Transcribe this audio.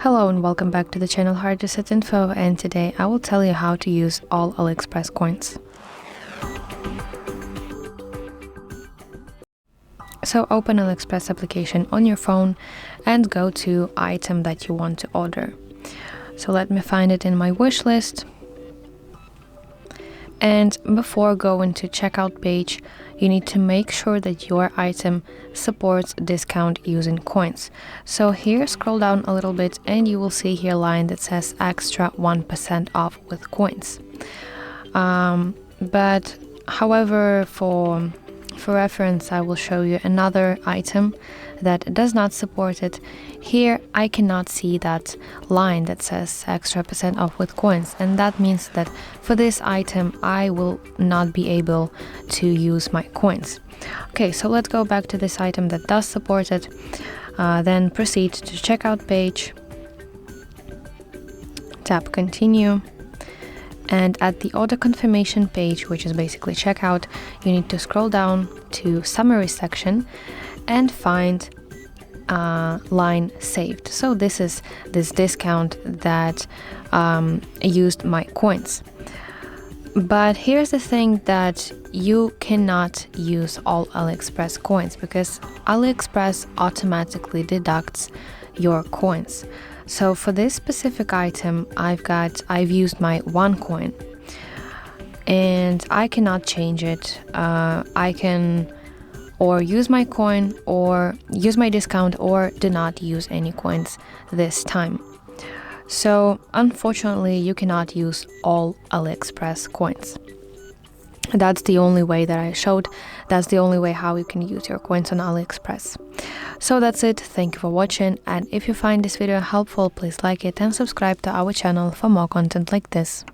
Hello and welcome back to the channel HardReset.Info, and today I will tell you how to use all AliExpress coins. So open AliExpress application on your phone and go to item that you want to order. So let me find it in my wish list. And before going to checkout page, you need to make sure that your item supports discount using coins. So here, scroll down a little bit and you will see here a line that says extra 1% off with coins. But however, for reference, I will show you another item that does not support it. Here I cannot see that line that says extra % off with coins, and that means that for this item I will not be able to use my coins. Okay, so let's go back to this item that does support it. Then proceed to checkout page, tap continue, and at the order confirmation page, which is basically checkout, you need to scroll down to summary section and find line saved. So this is this discount that used my coins. But here's the thing, that you cannot use all AliExpress coins because AliExpress automatically deducts your coins. So for this specific item, I've used my one coin and I cannot change it. I can or use my coin or use my discount or do not use any coins this time. So unfortunately, you cannot use all AliExpress coins. That's the only way that I showed. That's the only way how you can use your coins on AliExpress. So that's it. Thank you for watching, and if you find this video helpful, please like it and subscribe to our channel for more content like this.